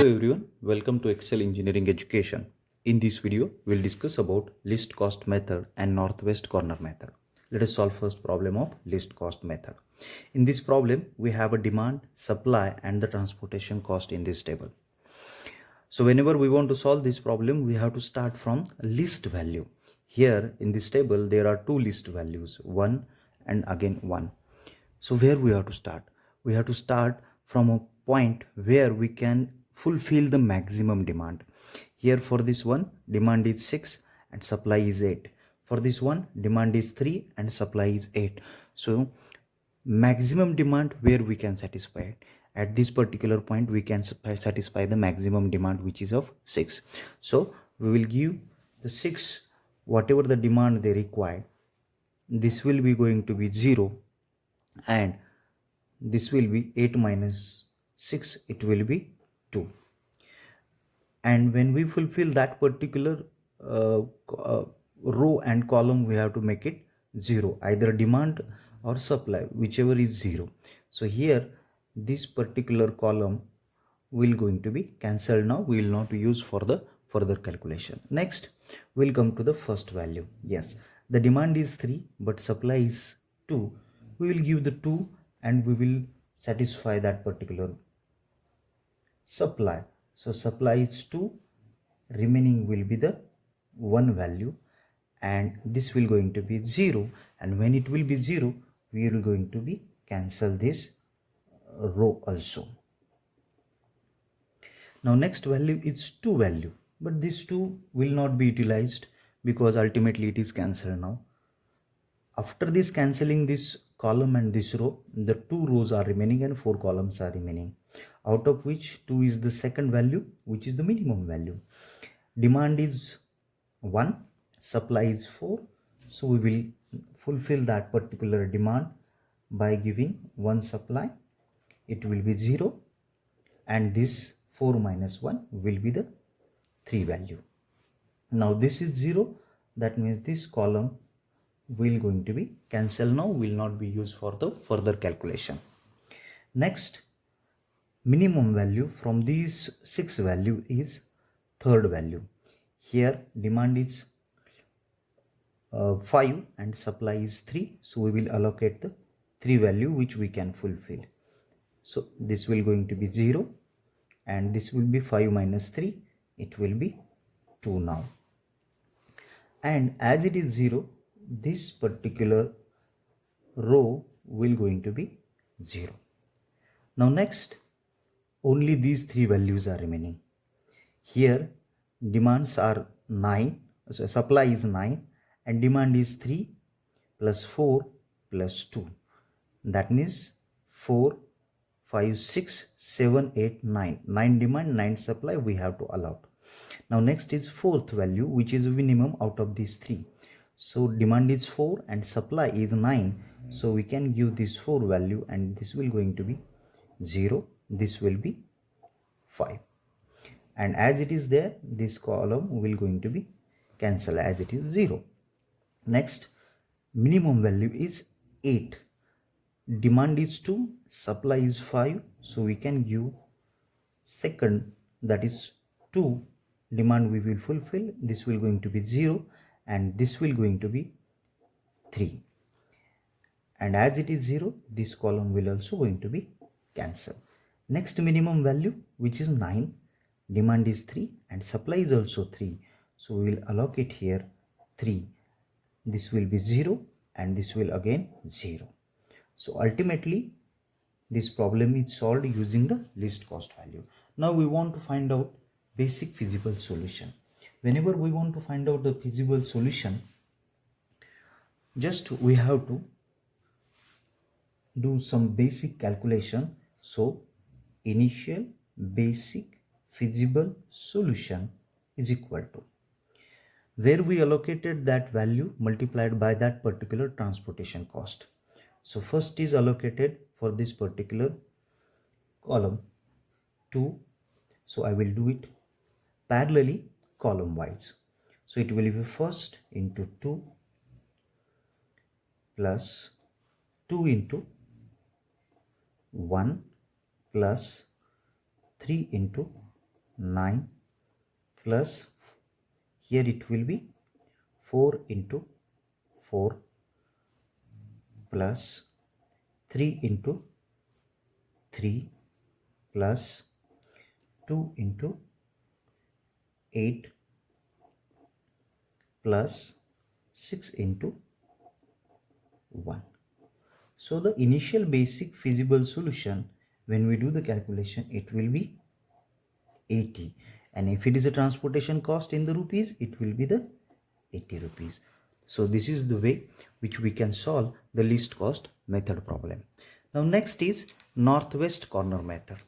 Hello everyone, welcome to Excel Engineering Education. In this video, we'll discuss about least cost method and northwest corner method. Let us solve first problem of least cost method. In this problem, we have a demand, supply and the transportation cost in this table. So whenever we want to solve this problem, we have to start from least value. Here in this table, there are two least values, 1 and again 1. So where we have to start? We have to start from a point where we can fulfill the maximum demand. Here for this one, demand is 6 and supply is 8. For this one, demand is 3 and supply is 8. So maximum demand where we can satisfy it. At this particular point, we can satisfy the maximum demand, which is of 6. So we will give the 6, whatever the demand they require. This will be going to be 0 and this will be 8 minus 6, it will be 2. And when we fulfill that particular row and column, we have to make it 0, either demand or supply, whichever is 0. So here this particular column will going to be cancelled. Now we will not use for the further calculation. Next we'll come to the first value. Yes, the demand is 3 but supply is 2. We will give the 2 and we will satisfy that particular supply. So supply is 2, remaining will be the 1 value and this will going to be 0, and when it will be 0, we are going to be cancel this row also. Now next value is 2 value, but this 2 will not be utilized because ultimately it is cancelled now. After this cancelling this column and this row, the 2 rows are remaining and 4 columns are remaining, out of which 2 is the second value, which is the minimum value. Demand is 1, supply is 4. So we will fulfill that particular demand by giving 1 supply, it will be 0, and this 4 minus 1 will be the 3 value. Now this is 0, that means this column will going to be cancelled now, will not be used for the further calculation. Next, minimum value from these 6 value is third value. Here demand is 5 and supply is 3, so we will allocate the 3 value which we can fulfill. So this will going to be 0 and this will be 5 minus 3, it will be 2 now. And as it is 0, this particular row will going to be 0. Now next, only these 3 values are remaining. Here demands are 9, so supply is 9 and demand is 3 plus 4 plus 2. That means 4, 5, 6, 7, 8, 9. 9 demand, 9 supply we have to allow. Now next is fourth value, which is minimum out of these 3. So demand is 4 and supply is 9. So we can give this 4 value and this will going to be 0. This will be 5. And as it is there, this column will going to be cancelled as it is 0. Next, minimum value is 8. Demand is 2, supply is 5. So we can give second, that is 2. Demand we will fulfill. This will going to be 0 and this will going to be 3. And as it is 0, this column will also going to be cancelled. Next minimum value, which is 9. Demand is 3 and supply is also 3. So we will allocate here 3. This will be 0 and this will again 0. So ultimately this problem is solved using the least cost value. Now we want to find out basic feasible solution. Whenever we want to find out the feasible solution, just we have to do some basic calculation. So initial basic feasible solution is equal to where we allocated that value multiplied by that particular transportation cost. So first is allocated for this particular column 2. So I will do it parallelly column wise. So it will be first into 2 plus 2 into 1 plus 3 into 9 plus, here it will be 4 into 4 plus 3 into 3 plus 2 into 8 plus 6 into 1. So the initial basic feasible solution, when we do the calculation, it will be 80, and if it is a transportation cost in the rupees, it will be the 80 rupees. So this is the way which we can solve the least cost method problem. Now next is northwest corner method.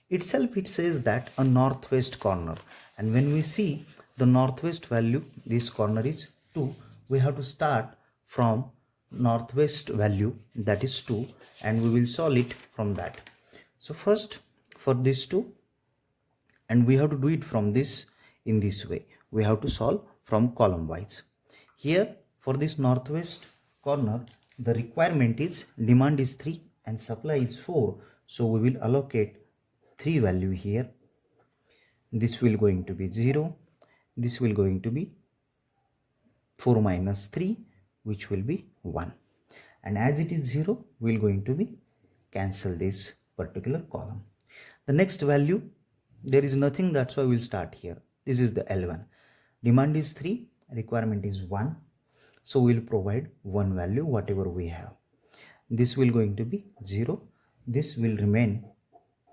Itself it says that a northwest corner, and when we see the northwest value, this corner is 2, we have to start from northwest value, that is 2, and we will solve it from that. So first for this 2, and we have to do it from this in this way, we have to solve from column wise. Here for this northwest corner, the requirement is demand is 3 and supply is 4, so we will allocate 3 value here. This will going to be 0, this will going to be 4 minus 3, which will be 1, and as it is 0, we will going to be cancel this particular column. The next value, there is nothing, that's why we will start here. This is the L1. Demand is 3, requirement is 1, so we will provide 1 value whatever we have. This will going to be 0, this will remain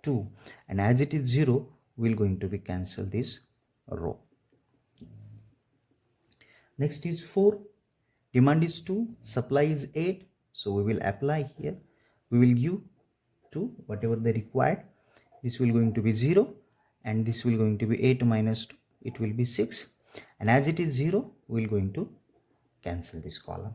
2, and as it is 0, we will going to be cancel this row. Next is 4, demand is 2, supply is 8, so we will apply here, we will give 2 whatever they required. This will going to be 0, and this will going to be 8 minus 2, it will be 6, and as it is 0, we will going to cancel this column.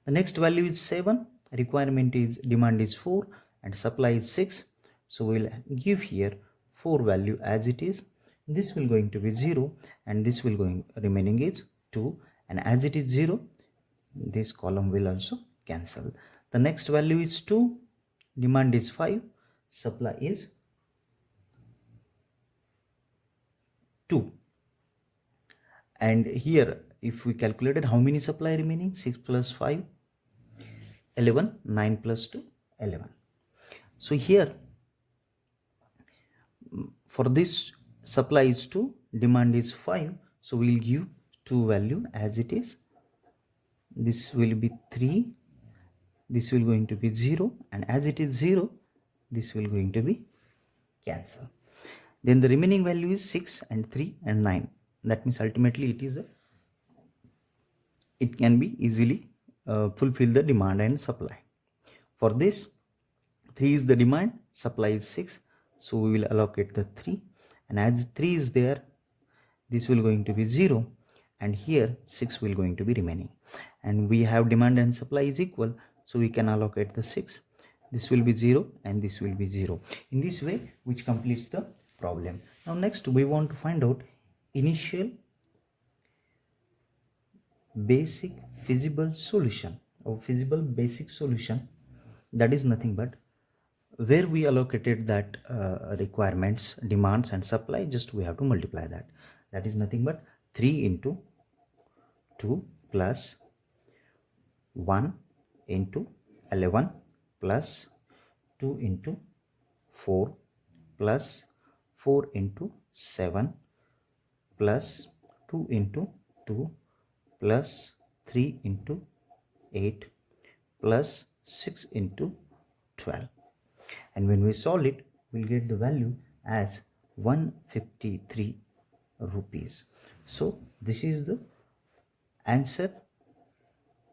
The next value is 7, requirement is demand is 4 and supply is 6, so we will give here 4 value as it is. This will going to be 0, and this will going remaining is 2, and as it is 0, this column will also cancel. The next value is 2, demand is 5, supply is 2, and here if we calculated how many supply remaining, 6 plus 5 11, 9 plus 2 11. So here for this supply is 2, demand is 5, so we will give 2 value as it is. This will be 3, this will going to be 0, and as it is 0, this will going to be cancel. Then the remaining value is 6 and 3 and 9. That means ultimately it can be easily fulfill the demand and supply. For this, 3 is the demand, supply is 6, so we will allocate the 3, and as 3 is there, this will going to be 0, and here 6 will going to be remaining, and we have demand and supply is equal, so we can allocate the 6. This will be 0 and this will be 0. In this way, which completes the problem. Now next we want to find out initial basic feasible solution or feasible basic solution, that is nothing but where we allocated that requirements, demands and supply, just we have to multiply that. That is nothing but 3 into 2 plus 1 into 11 plus 2 into 4 plus 4 into 7 plus 2 into 2 plus 3 into 8 plus 6 into 12, and when we solve it, we'll get the value as 153 rupees. So this is the answer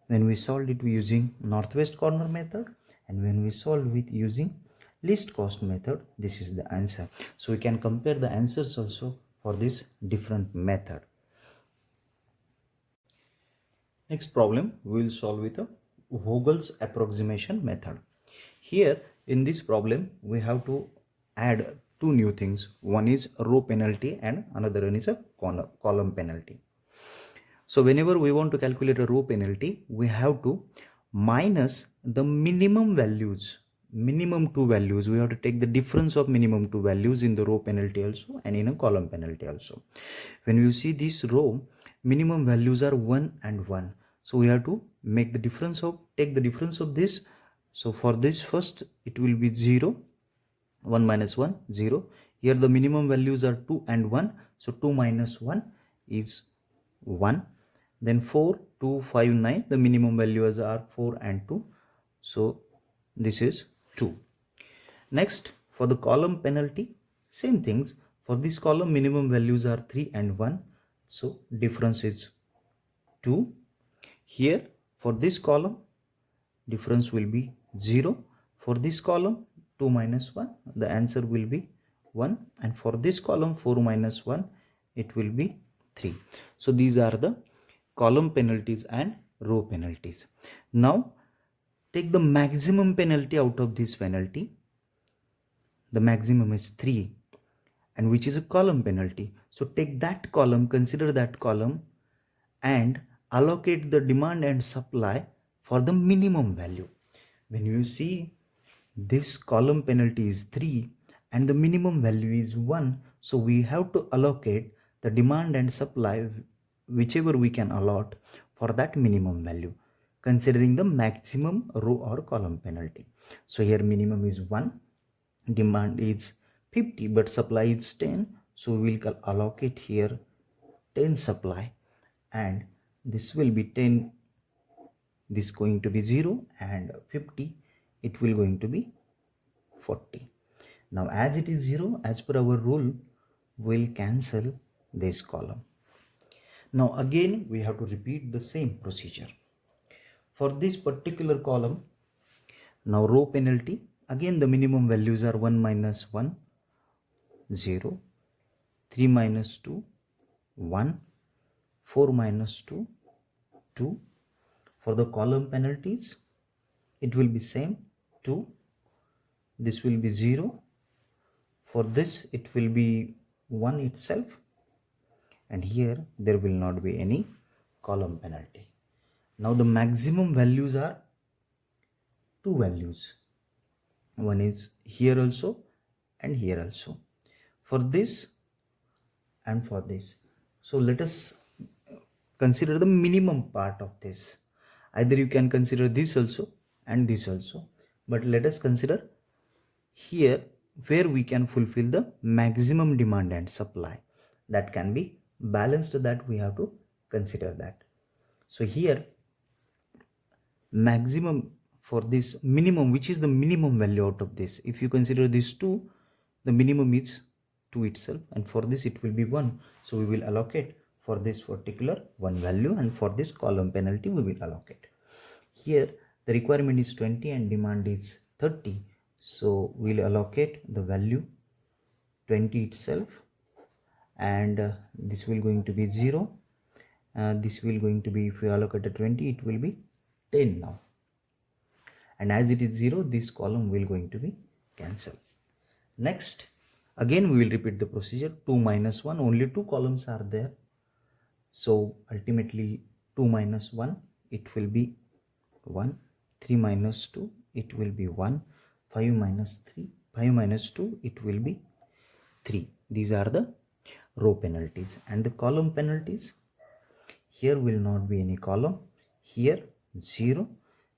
when we solved it using northwest corner method, and when we solve with using least cost method, this is the answer. So we can compare the answers also for this different method. Next problem we will solve with a Vogel's approximation method. Here in this problem we have to add two new things. One is row penalty and another one is a column penalty. So whenever we want to calculate a row penalty, we have to minus the minimum values minimum two values, we have to take the difference of minimum two values in the row penalty also and in a column penalty also. When you see this row, minimum values are 1 and 1, so we have to make the difference of, take the difference of this. So for this, first it will be 0, 1 minus 1, 0. Here the minimum values are 2 and 1, so 2 minus 1 is 1. Then 4, 2, 5, 9, the minimum values are 4 and 2, so this is 2. Next, for the column penalty, same things. For this column, minimum values are 3 and 1, so difference is 2. Here for this column, difference will be 0. For this column, 2 minus 1, the answer will be 1. And for this column, 4 minus 1, it will be 3. So these are the column penalties and row penalties. Now take the maximum penalty out of this penalty. The maximum is 3, and which is a column penalty. So take that column, consider that column, and allocate the demand and supply for the minimum value. When you see this column penalty is 3 and the minimum value is 1, so we have to allocate the demand and supply whichever we can allot for that minimum value, considering the maximum row or column penalty. So here minimum is 1, demand is 50, but supply is 10, so we will allocate here 10 supply, and this will be 10, this going to be 0, and 50, it will going to be 40. Now as it is 0, as per our rule, we'll cancel this column. Now again we have to repeat the same procedure. For this particular column, now row penalty, again the minimum values are 1 minus 1, 0, 3 minus 2, 1, 4 minus 2, 2. For the column penalties, it will be same, 2. This will be 0. For this, it will be 1 itself. And here, there will not be any column penalty. Now, the maximum values are 2 values. One is here also and here also. For this and for this. So, let us consider the minimum part of this. Either you can consider this also and this also, but let us consider here where we can fulfill the maximum demand and supply. That can be balanced, that we have to consider that. So here maximum for this minimum, which is the minimum value out of this, if you consider this 2, the minimum is 2 itself, and for this it will be 1, so we will allocate for this particular 1 value, and for this column penalty we will allocate. Here the requirement is 20 and demand is 30, so we'll allocate the value 20 itself, and this will going to be 0, this will going to be, if we allocate a 20, it will be 10 now, and as it is 0, this column will going to be cancelled. Next, again we will repeat the procedure. 2 minus 1, only 2 columns are there, so ultimately 2 minus 1, it will be 1. 3 minus 2, it will be 1. 5 minus 3, 5 minus 2, it will be 3. These are the row penalties. And the column penalties, here will not be any column, here 0,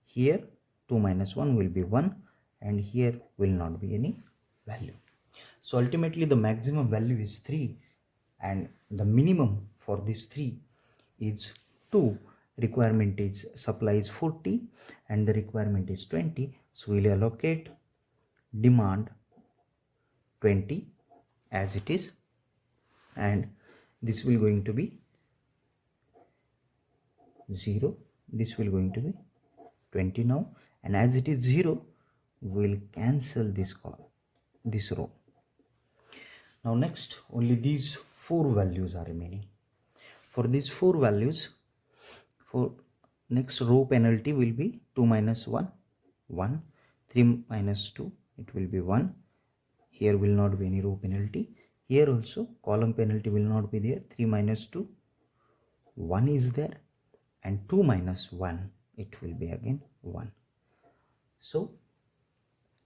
here 2 minus 1 will be 1, and here will not be any value. So ultimately the maximum value is 3, and the minimum for this 3 is 2. Requirement is supply is 40 and the requirement is 20, so we'll allocate demand 20 as it is, and this will going to be 0, this will going to be 20 now, and as it is 0, we'll cancel this call, this row. Now next, only these 4 values are remaining. For these 4 values, for next row penalty will be 2 minus 1, 1, 3 minus 2, it will be 1. Here will not be any row penalty. Here also column penalty will not be there. 3 minus 2, 1 is there, and 2 minus 1, it will be again 1. So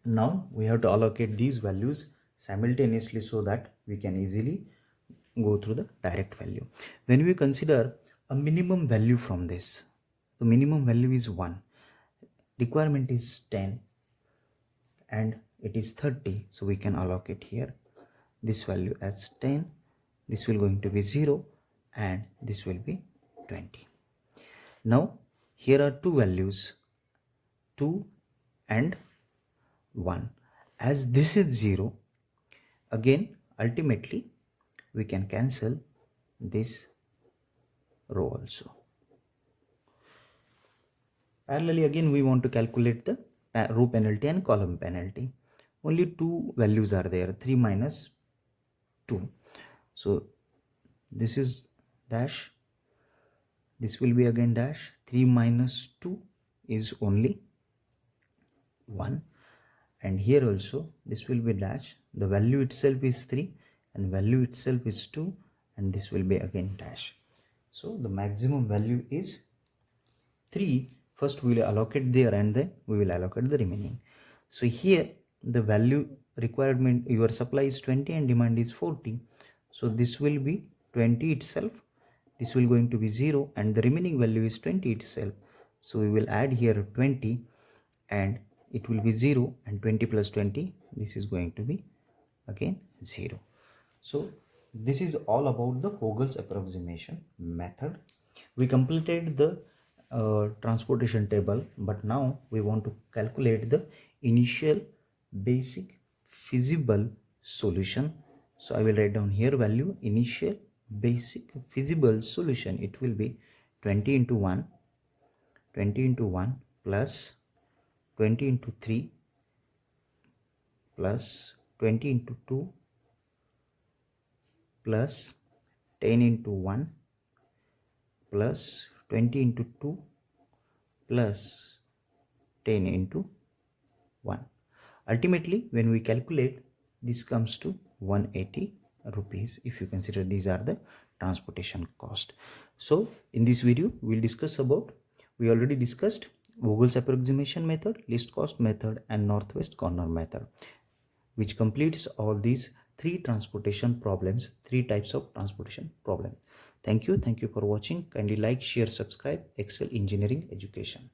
Now we have to allocate these values simultaneously so that we can easily go through the direct value. When we consider a minimum value from this, the minimum value is 1, requirement is 10, and it is 30, so we can allocate here this value as 10, this will going to be 0, and this will be 20. Now here are two values, 2 and 1. As this is 0, again ultimately we can cancel this row also. Parallelly, again we want to calculate the row penalty and column penalty. Only two values are there, 3 minus 2. So this is dash, this will be again dash, 3 minus 2 is only 1, and here also this will be dash, the value itself is 3 and value itself is 2, and this will be again dash. So the maximum value is 3. First we will allocate there and then we will allocate the remaining. So here the value requirement, your supply is 20 and demand is 40, so this will be 20 itself, this will going to be 0, and the remaining value is 20 itself, so we will add here 20 and it will be 0, and 20 plus 20, this is going to be again 0. So this is all about the Vogel's approximation method. We completed the transportation table, but now we want to calculate the initial basic feasible solution. So I will write down here value initial basic feasible solution. It will be 20 into 1 plus 20 into 3 plus 20 into 2 plus 10 into 1 plus 20 into 2 plus 10 into 1. Ultimately, when we calculate, this comes to 180 rupees if you consider these are the transportation cost. So in this video, we'll discuss about, we already discussed Vogel's approximation method, least cost method, and northwest corner method, which completes all these three transportation problems, three types of transportation problem. Thank you for watching. Kindly like, share, subscribe. Excel Engineering Education.